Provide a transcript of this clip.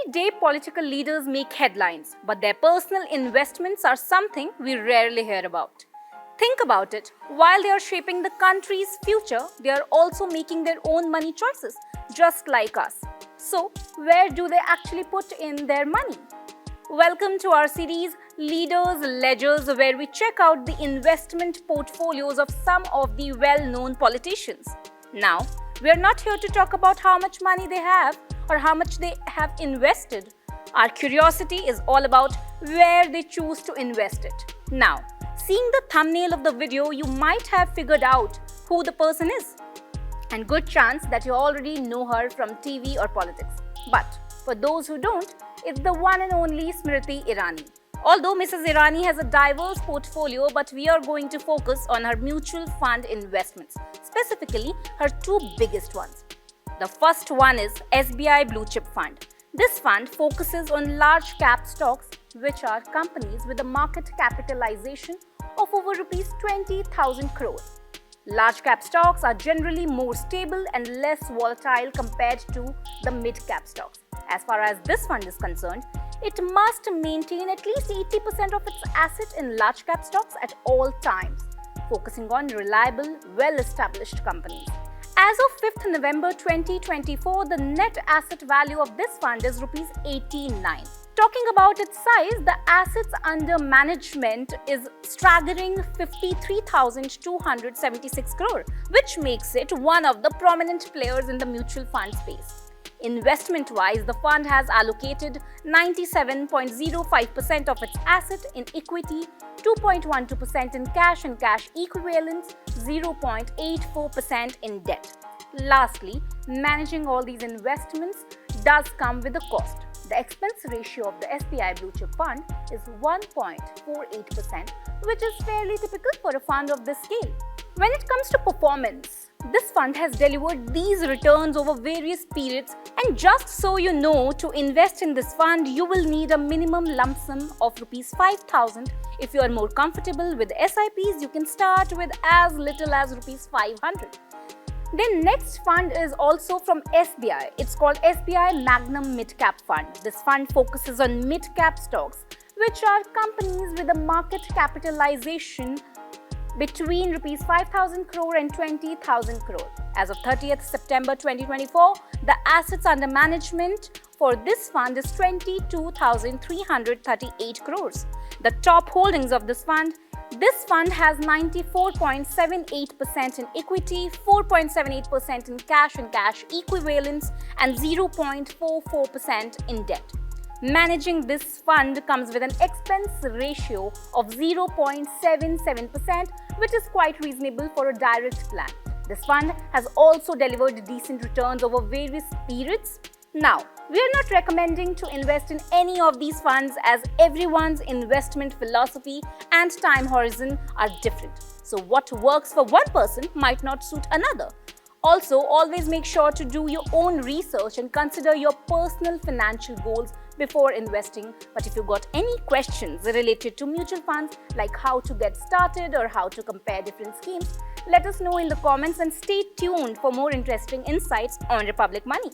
Every day political leaders make headlines, but their personal investments are something we rarely hear about. Think about it. While they are shaping the country's future, they are also making their own money choices, just like us. So, where do they actually put in their money? Welcome to our series Leaders Ledgers, where we check out the investment portfolios of some of the well-known politicians. Now, we are not here to talk about how much money they have or how much they have invested. Our curiosity is all about where they choose to invest it. Now, seeing the thumbnail of the video, you might have figured out who the person is. And good chance that you already know her from TV or politics. But for those who don't, it's the one and only Smriti Irani. Although Mrs. Irani has a diverse portfolio, but we are going to focus on her mutual fund investments, specifically her two biggest ones. The first one is SBI Blue Chip Fund. This fund focuses on large cap stocks, which are companies with a market capitalization of over Rs 20,000 crores. Large cap stocks are generally more stable and less volatile compared to the mid-cap stocks. As far as this fund is concerned, it must maintain at least 80% of its asset in large cap stocks at all times, focusing on reliable, well-established companies. As of 5th November 2024, the net asset value of this fund is Rs 89. Talking about its size, the assets under management is staggering 53,276 crore, which makes it one of the prominent players in the mutual fund space. Investment-wise, the fund has allocated 97.05% of its asset in equity, 2.12% in cash and cash equivalents, 0.84% in debt. Lastly, managing all these investments does come with a cost. The expense ratio of the SBI Blue Chip Fund is 1.48%, which is fairly typical for a fund of this scale. When it comes to performance, this fund has delivered these returns over various periods, and just so you know, to invest in this fund, you will need a minimum lump sum of Rs 5,000. If you are more comfortable with SIPs, you can start with as little as Rs 500. The next fund is also from SBI. It's called SBI Magnum Midcap Fund. This fund focuses on mid-cap stocks, which are companies with a market capitalization between Rs 5,000 crore and 20,000 crore. As of 30th September 2024, the assets under management for this fund is 22,338 crores. The top holdings of this fund has 94.78% in equity, 4.78% in cash and cash equivalents, and 0.44% in debt. Managing this fund comes with an expense ratio of 0.77%, which is quite reasonable for a direct plan. This fund has also delivered decent returns over various periods. Now, we are not recommending to invest in any of these funds as everyone's investment philosophy and time horizon are different. So what works for one person might not suit another. Also, always make sure to do your own research and consider your personal financial goals before investing. But if you've got any questions related to mutual funds, like how to get started or how to compare different schemes, let us know in the comments and stay tuned for more interesting insights on Republic Money.